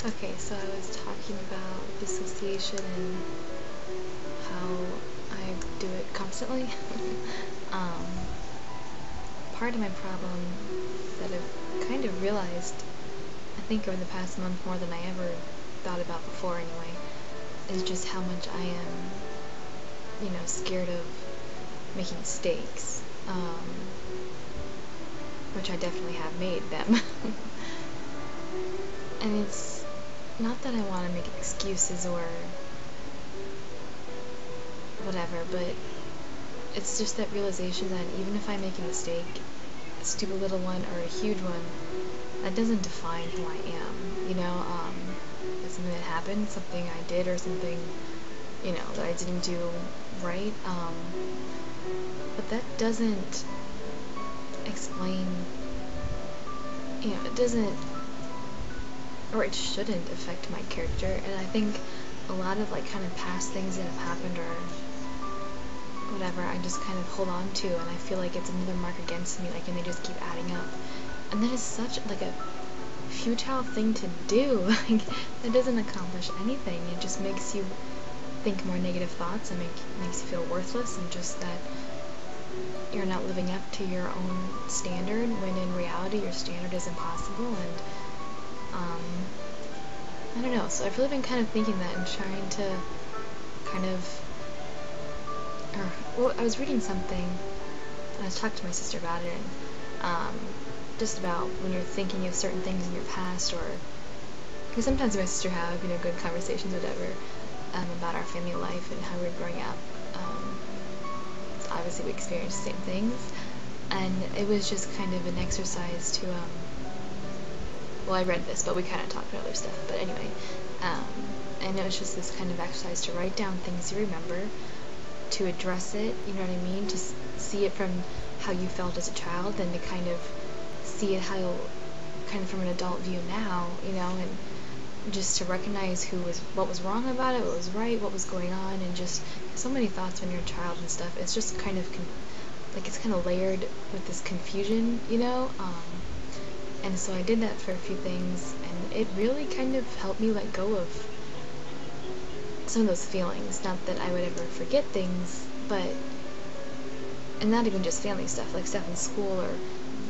Okay, so I was talking about dissociation and how I do it constantly. um, Part of my problem that I've kind of realized, I think over the past month more than I ever thought about before anyway, is just how much I am, scared of making mistakes, which I definitely have made them. And it's not that I want to make excuses or whatever, but it's just that realization that even if I make a mistake, a stupid little one or a huge one, that doesn't define who I am, it's something that happened, something I did, or something, that I didn't do right, but that doesn't explain, it doesn't, or it shouldn't affect my character. And I think a lot of kind of past things that have happened or whatever, I just kind of hold on to, and I feel like it's another mark against me, and they just keep adding up. And that is such a futile thing to do. That doesn't accomplish anything. It just makes you think more negative thoughts and makes you feel worthless, and just that you're not living up to your own standard, when in reality your standard is impossible. And I don't know, so I've really been kind of thinking that and trying to kind of, I was reading something, and I was talking to my sister about it, and just about when you're thinking of certain things in your past, or because sometimes me and my sister have good conversations, whatever, about our family life and how we were growing up. So obviously we experienced the same things, and it was just kind of an exercise to well, I read this, but we kind of talked about other stuff, but anyway, and it was just this kind of exercise to write down things you remember, to address it, you know what I mean, to see it from how you felt as a child, and to kind of see it kind of from an adult view now, and just to recognize what was wrong about it, what was right, what was going on, and just so many thoughts when you're a child and stuff. It's just kind of it's kind of layered with this confusion, and so I did that for a few things, and it really kind of helped me let go of some of those feelings. Not that I would ever forget things, and not even just family stuff, like stuff in school or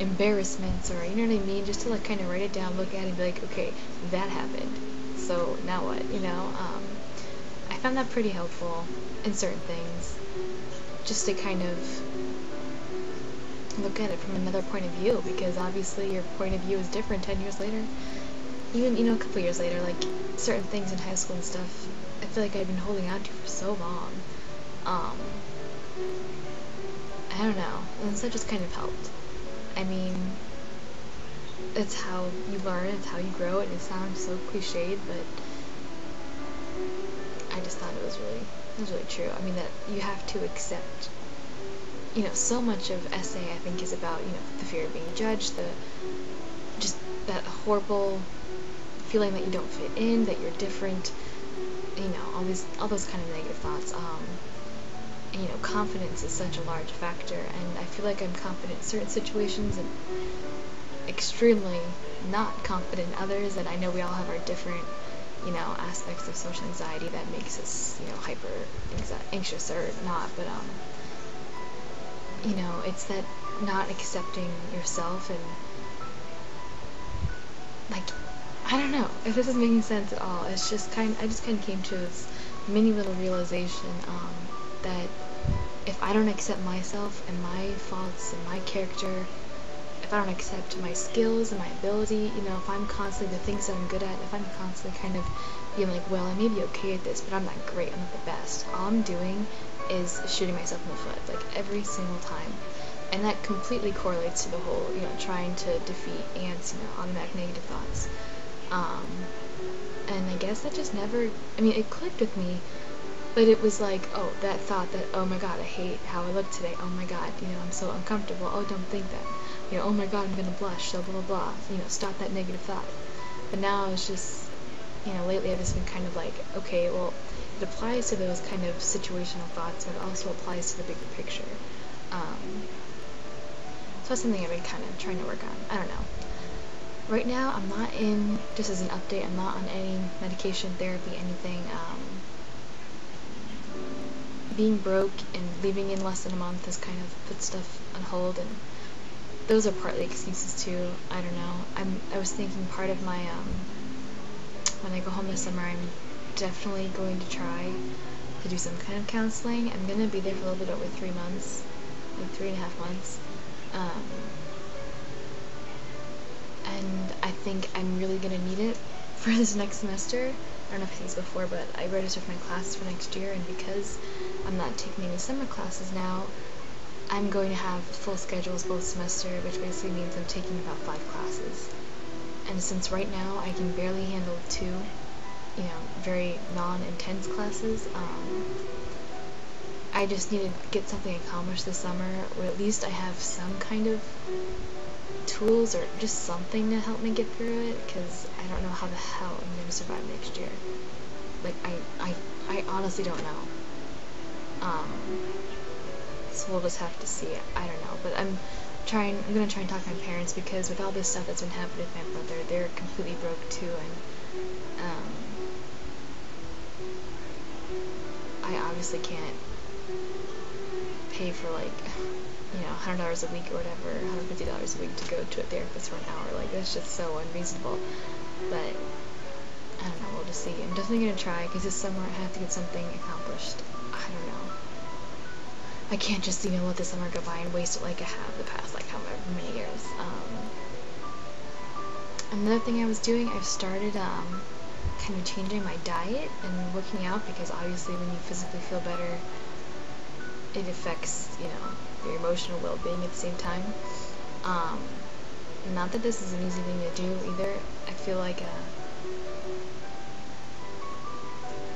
embarrassments, or you know what I mean, just to kind of write it down, look at it, and be like, okay, that happened, so now what, I found that pretty helpful in certain things, just to kind of look at it from another point of view, because obviously your point of view is different 10 years later, even, a couple years later, like certain things in high school and stuff, I feel like I've been holding on to for so long, I don't know, and so it just kind of helped. I mean, it's how you learn, it's how you grow, and it sounds so cliched, but I just thought it was really true. I mean, that you have to accept, so much of essay, I think, is about, the fear of being judged, just that horrible feeling that you don't fit in, that you're different, all those kind of negative thoughts, and, confidence is such a large factor, and I feel like I'm confident in certain situations and extremely not confident in others, and I know we all have our different, aspects of social anxiety that makes us, hyper anxious or not, but, it's that not accepting yourself, and, I don't know if this is making sense at all. It's just I just kind of came to this mini little realization, that if I don't accept myself and my faults and my character, if I don't accept my skills and my ability, if I'm constantly, the things that I'm good at, if I'm constantly kind of being like, well, I may be okay at this, but I'm not great, I'm not the best, all I'm doing is shooting myself in the foot, every single time. And that completely correlates to the whole, trying to defeat ants, automatic negative thoughts. And I guess that just never, it clicked with me, but it was like, oh, that thought that, oh my god, I hate how I look today, oh my god, I'm so uncomfortable, oh, don't think that, oh my god, I'm gonna blush, so blah blah blah, stop that negative thought. But now it's just, lately I've just been kind of like, okay, well, it applies to those kind of situational thoughts, but it also applies to the bigger picture. So that's something I've been kind of trying to work on. I don't know. right now I'm not in, just as an update, I'm not on any medication, therapy, anything. Being broke and leaving in less than a month has kind of put stuff on hold, and those are partly excuses too. I don't know. I was thinking part of my when I go home this summer, I'm definitely going to try to do some kind of counseling. I'm gonna be there for a little bit over 3 months, like 3.5 months. And I think I'm really gonna need it for this next semester. I don't know if I said this before, but I registered for my classes for next year, and because I'm not taking any summer classes now, I'm going to have full schedules both semester, which basically means I'm taking about 5 classes. And since right now I can barely handle 2, very non-intense classes, I just need to get something accomplished this summer, or at least I have some kind of tools or just something to help me get through it, because I don't know how the hell I'm going to survive next year. Like, I honestly don't know. So we'll just have to see. I don't know, but I'm gonna try and talk to my parents, because with all this stuff that's been happening with my brother, they're completely broke too, and I obviously can't pay for like $100 a week or whatever, $150 a week to go to a therapist for an hour. Like, that's just so unreasonable. But I don't know, we'll just see. I'm definitely gonna try, because this summer I have to get something accomplished. I don't know. I can't just let this summer go by and waste it like I have the past like however many years. Another thing I was doing, I've started kind of changing my diet and working out, because obviously when you physically feel better, it affects your emotional well-being at the same time. Not that this is an easy thing to do either. I feel like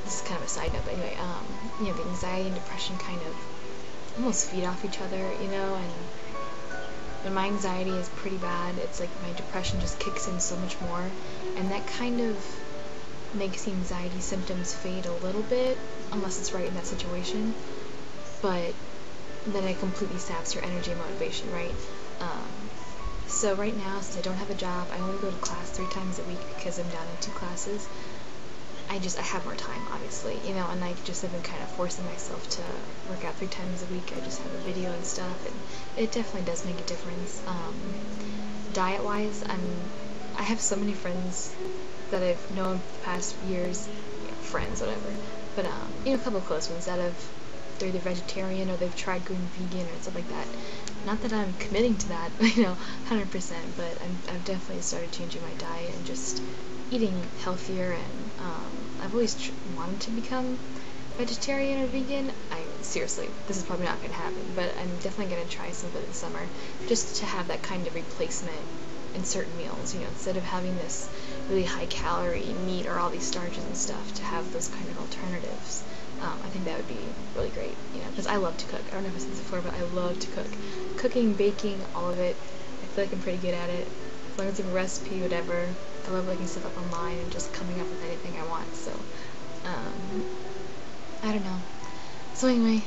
this is kind of a side note, but anyway, the anxiety and depression kind of almost feed off each other, and when my anxiety is pretty bad, it's like my depression just kicks in so much more, and that kind of makes the anxiety symptoms fade a little bit, unless it's right in that situation, but then it completely saps your energy and motivation, right? So right now, since I don't have a job, I only go to class 3 times a week, because I'm down in 2 classes. I have more time, obviously, and I just have been kind of forcing myself to work out 3 times a week. I just have a video and stuff, and it definitely does make a difference. Diet-wise, I have so many friends that I've known the past years, friends, whatever, but a couple of close ones that they're either vegetarian or they've tried going vegan or stuff like that. Not that I'm committing to that, 100%, but I've definitely started changing my diet and just eating healthier, and I've always wanted to become vegetarian or vegan. Seriously, this is probably not going to happen, but I'm definitely going to try some of it this summer, just to have that kind of replacement in certain meals, instead of having this really high calorie meat or all these starches and stuff, to have those kind of alternatives. I think that would be really great, because I love to cook. I don't know if I said this before, but I love to cook. Cooking, baking, all of it. I feel like I'm pretty good at it. As long as I have a recipe, whatever. I love looking stuff up online and just coming up with anything I want, so, I don't know. So anyway,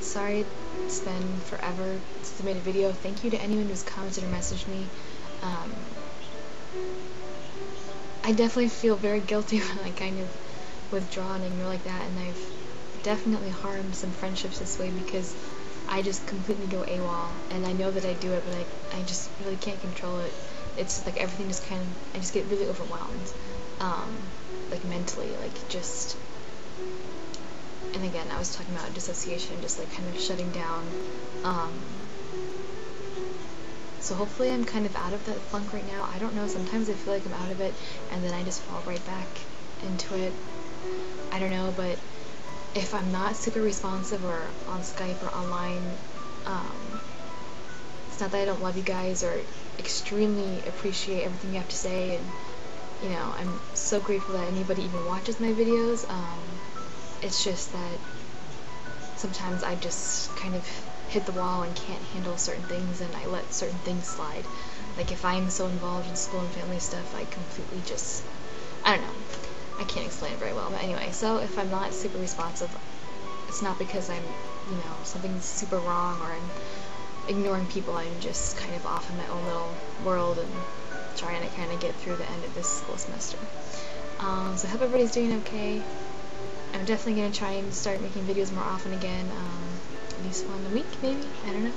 sorry it's been forever since I made a video. Thank you to anyone who's commented or messaged me. I definitely feel very guilty when I kind of withdraw and ignore like that, and I've definitely harmed some friendships this way, because I just completely go AWOL, and I know that I do it, but I just really can't control it. It's like everything just kind of, I just get really overwhelmed, like mentally, like just, and again, I was talking about dissociation, just like kind of shutting down, so hopefully I'm kind of out of that funk right now. I don't know, sometimes I feel like I'm out of it, and then I just fall right back into it. I don't know, but if I'm not super responsive or on Skype or online, it's not that I don't love you guys or extremely appreciate everything you have to say, and I'm so grateful that anybody even watches my videos. It's just that sometimes I just kind of hit the wall and can't handle certain things, and I let certain things slide. Like, if I'm so involved in school and family stuff, I completely just, I don't know. I can't explain it very well, but anyway, so if I'm not super responsive, it's not because I'm, something's super wrong or I'm ignoring people. I'm just kind of off in my own little world and trying to kind of get through the end of this school semester. So I hope everybody's doing okay. I'm definitely going to try and start making videos more often again, at least one a week maybe, I don't know.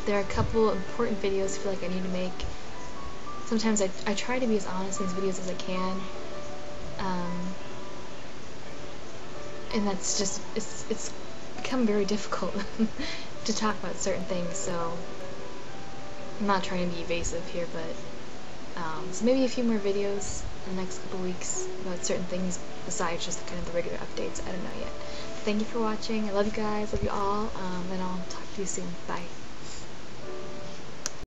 There are a couple important videos I feel like I need to make. Sometimes I try to be as honest in these videos as I can, and that's just, it's become very difficult to talk about certain things, so I'm not trying to be evasive here, but so maybe a few more videos in the next couple weeks about certain things besides just kind of the regular updates. I don't know yet. Thank you for watching. I love you guys, love you all, and I'll talk to you soon. Bye.